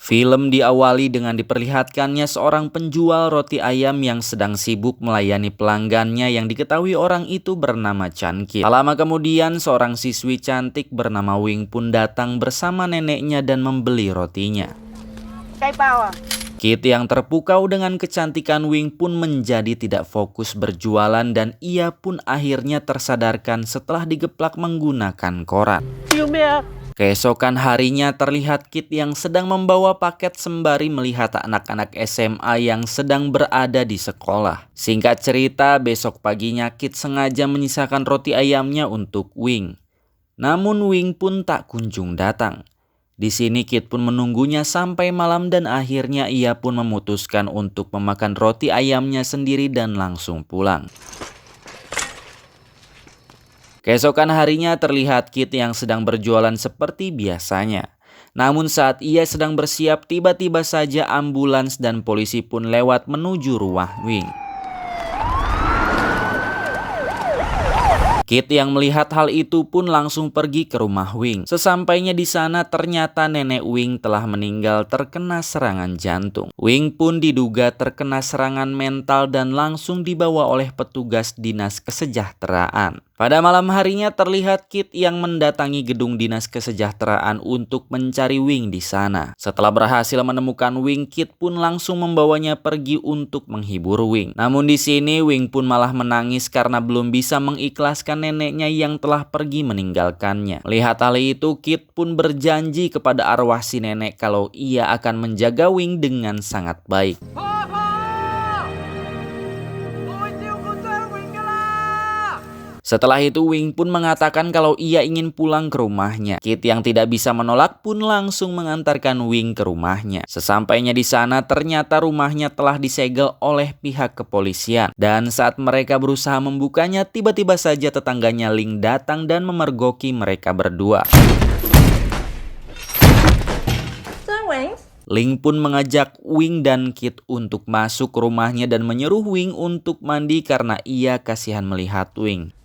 Film diawali dengan diperlihatkannya seorang penjual roti ayam yang sedang sibuk melayani pelanggannya yang diketahui orang itu bernama Chan Kit. Tak lama kemudian, seorang siswi cantik bernama Wing pun datang bersama neneknya dan membeli rotinya. Kit yang terpukau dengan kecantikan Wing pun menjadi tidak fokus berjualan dan ia pun akhirnya tersadarkan setelah digeplak menggunakan koran. Keesokan harinya terlihat Kit yang sedang membawa paket sembari melihat anak-anak SMA yang sedang berada di sekolah. Singkat cerita, besok paginya Kit sengaja menyisakan roti ayamnya untuk Wing. Namun Wing pun tak kunjung datang. Di sini Kit pun menunggunya sampai malam dan akhirnya ia pun memutuskan untuk memakan roti ayamnya sendiri dan langsung pulang. Keesokan harinya terlihat Kit yang sedang berjualan seperti biasanya. Namun saat ia sedang bersiap, tiba-tiba saja ambulans dan polisi pun lewat menuju rumah Wing. Kit yang melihat hal itu pun langsung pergi ke rumah Wing. Sesampainya di sana ternyata nenek Wing telah meninggal terkena serangan jantung. Wing pun diduga terkena serangan mental dan langsung dibawa oleh petugas dinas kesejahteraan. Pada malam harinya terlihat Kit yang mendatangi gedung dinas kesejahteraan untuk mencari Wing di sana. Setelah berhasil menemukan Wing, Kit pun langsung membawanya pergi untuk menghibur Wing. Namun di sini Wing pun malah menangis karena belum bisa mengikhlaskan neneknya yang telah pergi meninggalkannya. Melihat hal itu, Kit pun berjanji kepada arwah si nenek kalau ia akan menjaga Wing dengan sangat baik. Setelah itu Wing pun mengatakan kalau ia ingin pulang ke rumahnya. Kit yang tidak bisa menolak pun langsung mengantarkan Wing ke rumahnya. Sesampainya di sana ternyata rumahnya telah disegel oleh pihak kepolisian. Dan saat mereka berusaha membukanya, tiba-tiba saja tetangganya Ling datang dan memergoki mereka berdua. Ling pun mengajak Wing dan Kit untuk masuk ke rumahnya dan menyuruh Wing untuk mandi karena ia kasihan melihat Wing.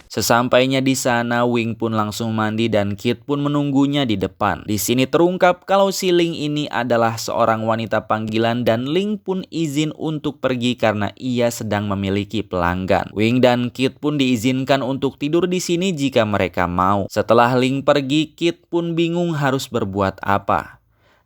Sesampainya di sana, Wing pun langsung mandi dan Kit pun menunggunya di depan. Di sini terungkap kalau si Ling ini adalah seorang wanita panggilan dan Ling pun izin untuk pergi karena ia sedang memiliki pelanggan. Wing dan Kit pun diizinkan untuk tidur di sini jika mereka mau. Setelah Ling pergi, Kit pun bingung harus berbuat apa.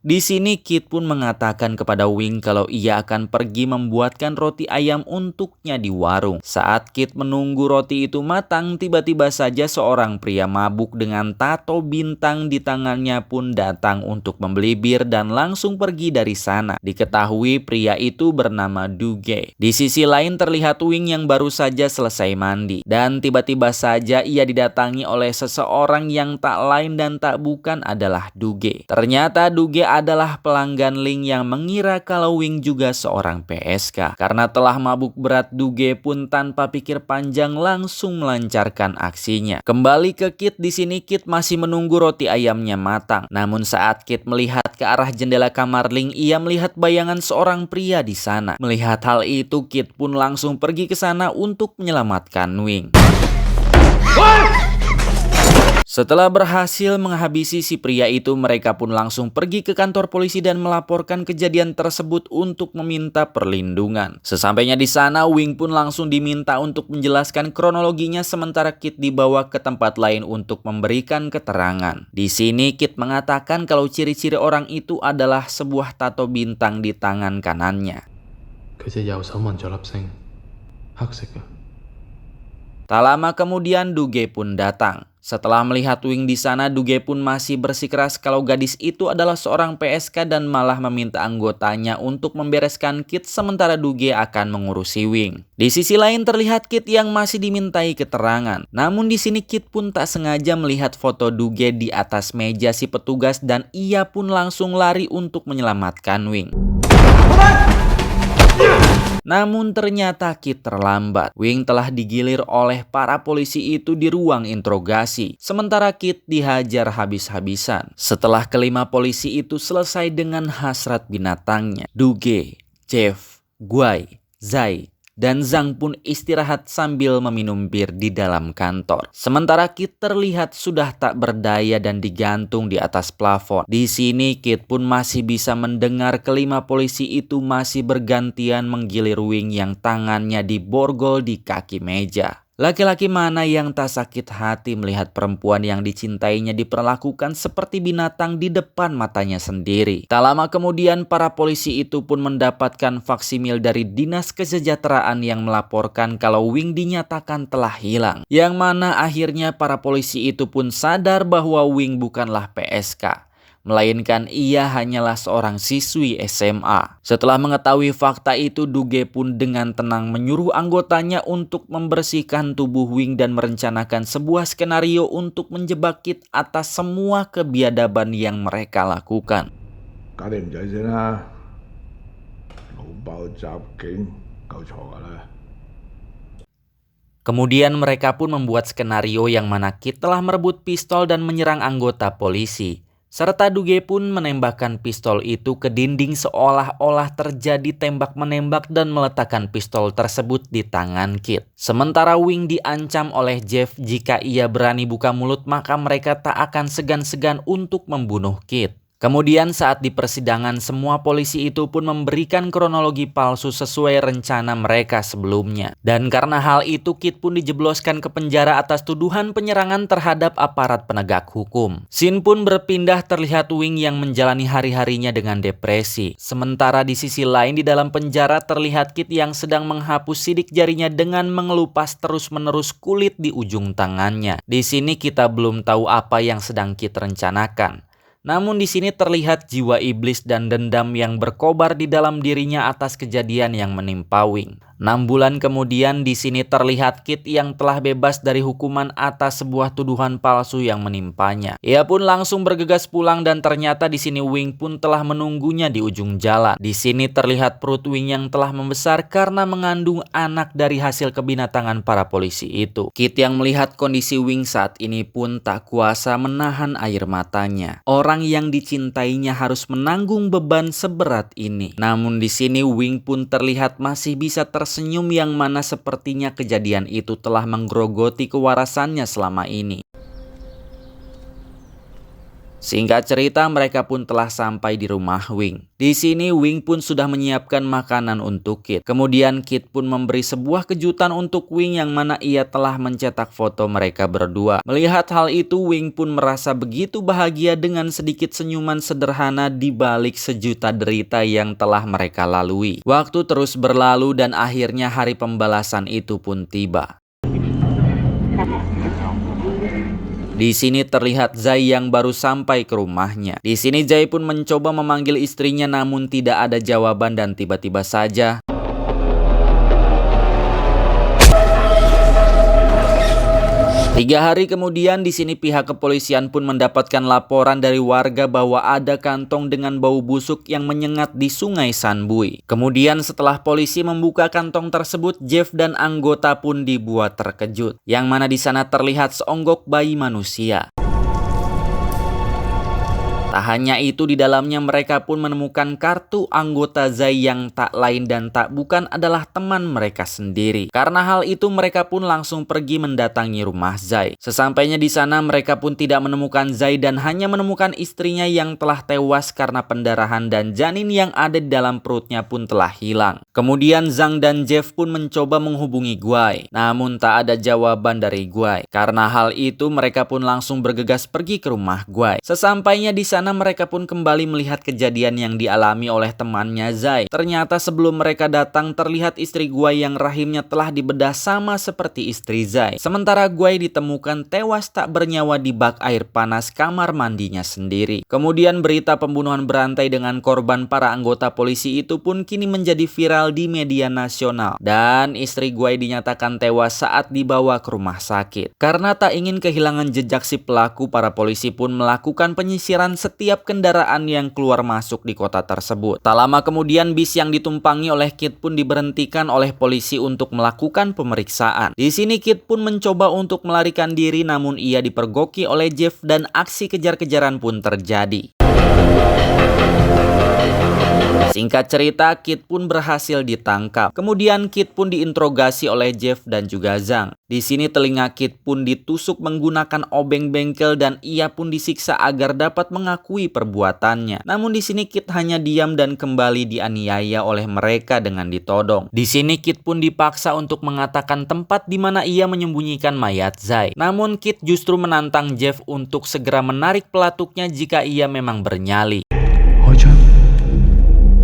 Di sini Kit pun mengatakan kepada Wing kalau ia akan pergi membuatkan roti ayam untuknya di warung. Saat Kit menunggu roti itu matang, tiba-tiba saja seorang pria mabuk dengan tato bintang di tangannya pun datang untuk membeli bir dan langsung pergi dari sana. Diketahui pria itu bernama Duge. Di sisi lain terlihat Wing yang baru saja selesai mandi. Dan tiba-tiba saja ia didatangi oleh seseorang yang tak lain dan tak bukan adalah Duge. Ternyata Duge adalah pelanggan Ling yang mengira kalau Wing juga seorang PSK. Karena telah mabuk berat, Duge pun tanpa pikir panjang langsung melancarkan aksinya. Kembali ke Kit, di sini Kit masih menunggu roti ayamnya matang. Namun saat Kit melihat ke arah jendela kamar Ling, ia melihat bayangan seorang pria di sana. Melihat hal itu, Kit pun langsung pergi ke sana untuk menyelamatkan Wing. Setelah berhasil menghabisi si pria itu, mereka pun langsung pergi ke kantor polisi dan melaporkan kejadian tersebut untuk meminta perlindungan. Sesampainya di sana, Wing pun langsung diminta untuk menjelaskan kronologinya sementara Kit dibawa ke tempat lain untuk memberikan keterangan. Di sini Kit mengatakan kalau ciri-ciri orang itu adalah sebuah tato bintang di tangan kanannya. Tak lama kemudian Duge pun datang. Setelah melihat Wing di sana, Duge pun masih bersikeras kalau gadis itu adalah seorang PSK dan malah meminta anggotanya untuk membereskan Kit sementara Duge akan mengurusi Wing. Di sisi lain terlihat Kit yang masih dimintai keterangan. Namun di sini Kit pun tak sengaja melihat foto Duge di atas meja si petugas dan ia pun langsung lari untuk menyelamatkan Wing. Namun ternyata Kit terlambat. Wing telah digilir oleh para polisi itu di ruang interogasi. Sementara Kit dihajar habis-habisan. Setelah kelima polisi itu selesai dengan hasrat binatangnya, Duge, Jeff, Guai, Zai, dan Zhang pun istirahat sambil meminum bir di dalam kantor. Sementara Kit terlihat sudah tak berdaya dan digantung di atas plafon. Di sini Kit pun masih bisa mendengar kelima polisi itu masih bergantian menggilir Wing yang tangannya diborgol di kaki meja. Laki-laki mana yang tak sakit hati melihat perempuan yang dicintainya diperlakukan seperti binatang di depan matanya sendiri. Tak lama kemudian para polisi itu pun mendapatkan faksimil dari Dinas Kesejahteraan yang melaporkan kalau Wing dinyatakan telah hilang. Yang mana akhirnya para polisi itu pun sadar bahwa Wing bukanlah PSK. Melainkan ia hanyalah seorang siswi SMA. Setelah mengetahui fakta itu, Duge pun dengan tenang menyuruh anggotanya untuk membersihkan tubuh Wing dan merencanakan sebuah skenario untuk menjebak Kit atas semua kebiadaban yang mereka lakukan. Kemudian mereka pun membuat skenario yang mana Kit telah merebut pistol dan menyerang anggota polisi. Serta Duge pun menembakkan pistol itu ke dinding seolah-olah terjadi tembak-menembak dan meletakkan pistol tersebut di tangan Kit. Sementara Wing diancam oleh Jeff jika ia berani buka mulut maka mereka tak akan segan-segan untuk membunuh Kit. Kemudian saat di persidangan semua polisi itu pun memberikan kronologi palsu sesuai rencana mereka sebelumnya. Dan karena hal itu Kit pun dijebloskan ke penjara atas tuduhan penyerangan terhadap aparat penegak hukum. Scene pun berpindah terlihat Wing yang menjalani hari-harinya dengan depresi. Sementara di sisi lain di dalam penjara terlihat Kit yang sedang menghapus sidik jarinya dengan mengelupas terus-menerus kulit di ujung tangannya. Di sini kita belum tahu apa yang sedang Kit rencanakan. Namun di sini terlihat jiwa iblis dan dendam yang berkobar di dalam dirinya atas kejadian yang menimpa Wing. 6 bulan kemudian di sini terlihat Kit yang telah bebas dari hukuman atas sebuah tuduhan palsu yang menimpanya. Ia pun langsung bergegas pulang dan ternyata di sini Wing pun telah menunggunya di ujung jalan. Di sini terlihat perut Wing yang telah membesar karena mengandung anak dari hasil kebinatangan para polisi itu. Kit yang melihat kondisi Wing saat ini pun tak kuasa menahan air matanya. Orang yang dicintainya harus menanggung beban seberat ini. Namun di sini Wing pun terlihat masih bisa tersenyum yang mana sepertinya kejadian itu telah menggerogoti kewarasannya selama ini. Singkat cerita mereka pun telah sampai di rumah Wing. Di sini Wing pun sudah menyiapkan makanan untuk Kit. Kemudian Kit pun memberi sebuah kejutan untuk Wing yang mana ia telah mencetak foto mereka berdua. Melihat hal itu Wing pun merasa begitu bahagia dengan sedikit senyuman sederhana di balik sejuta derita yang telah mereka lalui. Waktu terus berlalu dan akhirnya hari pembalasan itu pun tiba. Di sini terlihat Zai yang baru sampai ke rumahnya. Di sini Zai pun mencoba memanggil istrinya namun tidak ada jawaban dan tiba-tiba saja 3 hari kemudian di sini pihak kepolisian pun mendapatkan laporan dari warga bahwa ada kantong dengan bau busuk yang menyengat di Sungai Sanbui. Kemudian setelah polisi membuka kantong tersebut, Jeff dan anggota pun dibuat terkejut. Yang mana di sana terlihat seonggok bayi manusia. Tak hanya itu, di dalamnya mereka pun menemukan kartu anggota Zai yang tak lain dan tak bukan adalah teman mereka sendiri. Karena hal itu mereka pun langsung pergi mendatangi rumah Zai. Sesampainya di sana mereka pun tidak menemukan Zai dan hanya menemukan istrinya yang telah tewas karena pendarahan dan janin yang ada di dalam perutnya pun telah hilang. Kemudian Zhang dan Jeff pun mencoba menghubungi Guai. Namun tak ada jawaban dari Guai. Karena hal itu mereka pun langsung bergegas pergi ke rumah Guai. Sesampainya di sana mereka pun kembali melihat kejadian yang dialami oleh temannya Zai. Ternyata sebelum mereka datang terlihat istri Guai yang rahimnya telah dibedah sama seperti istri Zai. Sementara Guai ditemukan tewas tak bernyawa di bak air panas kamar mandinya sendiri. Kemudian berita pembunuhan berantai dengan korban para anggota polisi itu pun kini menjadi viral di media nasional. Dan istri Guai dinyatakan tewas saat dibawa ke rumah sakit. Karena tak ingin kehilangan jejak si pelaku, para polisi pun melakukan penyisiran setiap kendaraan yang keluar masuk di kota tersebut. Tak lama kemudian bis yang ditumpangi oleh Kit pun diberhentikan oleh polisi untuk melakukan pemeriksaan. Di sini Kit pun mencoba untuk melarikan diri namun ia dipergoki oleh Jeff dan aksi kejar-kejaran pun terjadi. Singkat cerita, Kit pun berhasil ditangkap. Kemudian Kit pun diinterogasi oleh Jeff dan juga Zhang. Di sini telinga Kit pun ditusuk menggunakan obeng bengkel dan ia pun disiksa agar dapat mengakui perbuatannya. Namun di sini Kit hanya diam dan kembali dianiaya oleh mereka dengan ditodong. Di sini Kit pun dipaksa untuk mengatakan tempat di mana ia menyembunyikan mayat Zai. Namun Kit justru menantang Jeff untuk segera menarik pelatuknya jika ia memang bernyali.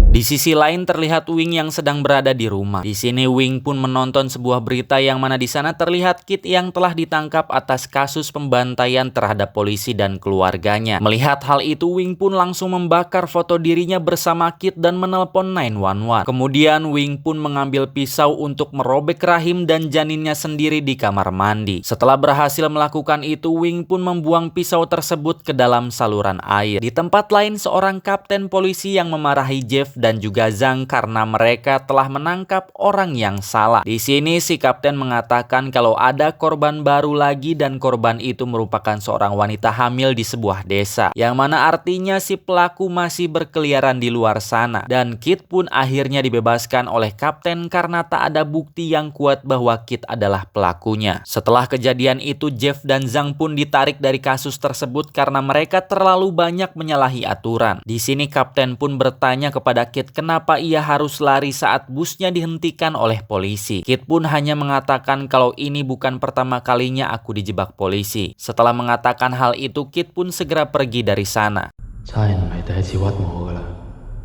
Di sisi lain terlihat Wing yang sedang berada di rumah. Di sini Wing pun menonton sebuah berita yang mana di sana terlihat Kit yang telah ditangkap atas kasus pembantaian terhadap polisi dan keluarganya. Melihat hal itu, Wing pun langsung membakar foto dirinya bersama Kit dan menelpon 911. Kemudian Wing pun mengambil pisau untuk merobek rahim dan janinnya sendiri di kamar mandi. Setelah berhasil melakukan itu, Wing pun membuang pisau tersebut ke dalam saluran air. Di tempat lain, seorang kapten polisi yang memarahi Jeff dan juga Zhang karena mereka telah menangkap orang yang salah. Di sini si kapten mengatakan kalau ada korban baru lagi dan korban itu merupakan seorang wanita hamil di sebuah desa. Yang mana artinya si pelaku masih berkeliaran di luar sana. Dan Kit pun akhirnya dibebaskan oleh kapten karena tak ada bukti yang kuat bahwa Kit adalah pelakunya. Setelah kejadian itu, Jeff dan Zhang pun ditarik dari kasus tersebut karena mereka terlalu banyak menyalahi aturan. Di sini kapten pun bertanya kepada Kit kenapa ia harus lari saat busnya dihentikan oleh polisi. Kit pun hanya mengatakan kalau ini bukan pertama kalinya aku dijebak polisi. Setelah mengatakan hal itu, Kit pun segera pergi dari sana.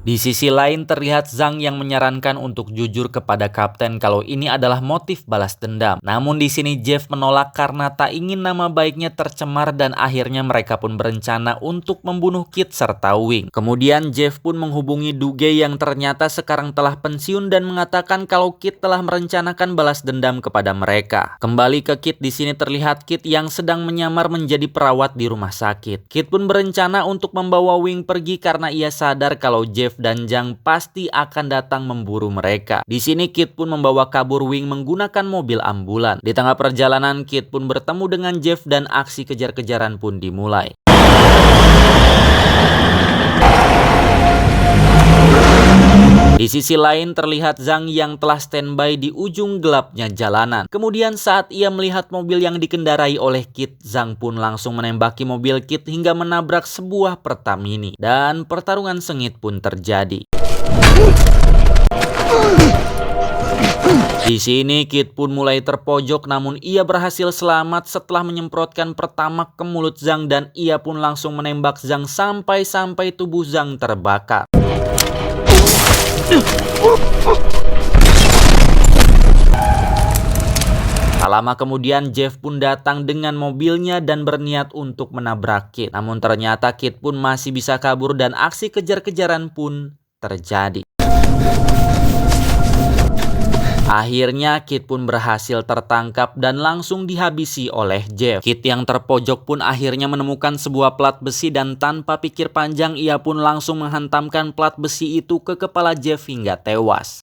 Di sisi lain terlihat Zhang yang menyarankan untuk jujur kepada kapten kalau ini adalah motif balas dendam. Namun di sini Jeff menolak karena tak ingin nama baiknya tercemar dan akhirnya mereka pun berencana untuk membunuh Kit serta Wing. Kemudian Jeff pun menghubungi Duge yang ternyata sekarang telah pensiun dan mengatakan kalau Kit telah merencanakan balas dendam kepada mereka. Kembali ke Kit, di sini terlihat Kit yang sedang menyamar menjadi perawat di rumah sakit. Kit pun berencana untuk membawa Wing pergi karena ia sadar kalau Jeff dan Zhang pasti akan datang memburu mereka. Di sini Kit pun membawa kabur Wing menggunakan mobil ambulan. Di tengah perjalanan Kit pun bertemu dengan Jeff dan aksi kejar-kejaran pun dimulai. Di sisi lain terlihat Zhang yang telah standby di ujung gelapnya jalanan. Kemudian saat ia melihat mobil yang dikendarai oleh Kit, Zhang pun langsung menembaki mobil Kit hingga menabrak sebuah Pertamini. Dan pertarungan sengit pun terjadi. Di sini Kit pun mulai terpojok namun ia berhasil selamat setelah menyemprotkan pertamax ke mulut Zhang dan ia pun langsung menembak Zhang sampai tubuh Zhang terbakar. Tak lama kemudian Jeff pun datang dengan mobilnya dan berniat untuk menabrak Kit. Namun ternyata Kit pun masih bisa kabur dan aksi kejar-kejaran pun terjadi. Akhirnya Kit pun berhasil tertangkap dan langsung dihabisi oleh Jeff. Kit yang terpojok pun akhirnya menemukan sebuah plat besi dan tanpa pikir panjang ia pun langsung menghantamkan plat besi itu ke kepala Jeff hingga tewas.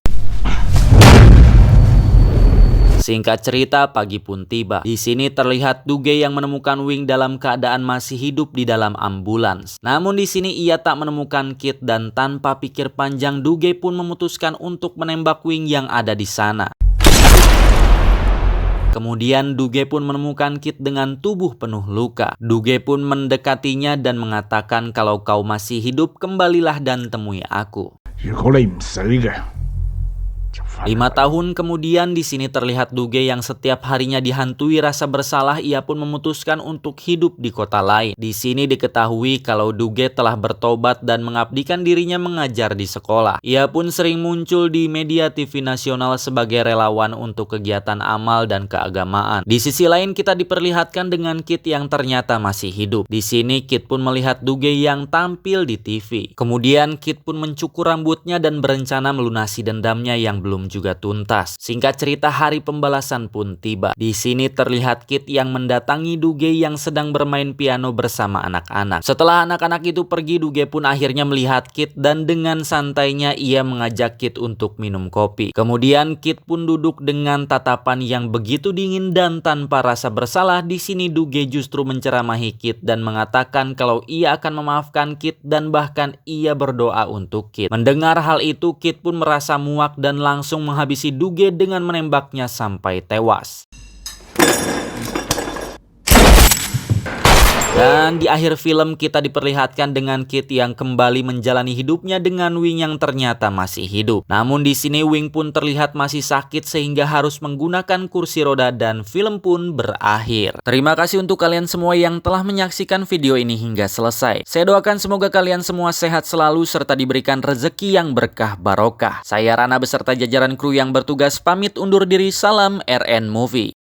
Singkat cerita, pagi pun tiba. Di sini terlihat Duge yang menemukan Wing dalam keadaan masih hidup di dalam ambulans. Namun di sini ia tak menemukan Kit dan tanpa pikir panjang Duge pun memutuskan untuk menembak Wing yang ada di sana. Kemudian Duge pun menemukan Kit dengan tubuh penuh luka. Duge pun mendekatinya dan mengatakan kalau kau masih hidup kembalilah dan temui aku. 5 tahun kemudian di sini terlihat Duge yang setiap harinya dihantui rasa bersalah. Ia pun memutuskan untuk hidup di kota lain. Di sini diketahui kalau Duge telah bertobat dan mengabdikan dirinya mengajar di sekolah. Ia pun sering muncul di media TV nasional sebagai relawan untuk kegiatan amal dan keagamaan. Di sisi lain kita diperlihatkan dengan Kit yang ternyata masih hidup. Di sini Kit pun melihat Duge yang tampil di TV. Kemudian Kit pun mencukur rambutnya dan berencana melunasi dendamnya yang yang belum juga tuntas. Singkat cerita, hari pembalasan pun tiba. Di sini terlihat Kit yang mendatangi Duge yang sedang bermain piano bersama anak-anak. Setelah anak-anak itu pergi, Duge pun akhirnya melihat Kit dan dengan santainya ia mengajak Kit untuk minum kopi. Kemudian Kit pun duduk dengan tatapan yang begitu dingin dan tanpa rasa bersalah. Di sini Duge justru menceramahi Kit dan mengatakan kalau ia akan memaafkan Kit dan bahkan ia berdoa untuk Kit. Mendengar hal itu, Kit pun merasa muak dan langsung menghabisi Duge dengan menembaknya sampai tewas. Dan di akhir film kita diperlihatkan dengan Kit yang kembali menjalani hidupnya dengan Wing yang ternyata masih hidup. Namun di sini Wing pun terlihat masih sakit sehingga harus menggunakan kursi roda dan film pun berakhir. Terima kasih untuk kalian semua yang telah menyaksikan video ini hingga selesai. Saya doakan semoga kalian semua sehat selalu serta diberikan rezeki yang berkah barokah. Saya Rana beserta jajaran kru yang bertugas pamit undur diri. Salam RN Movie.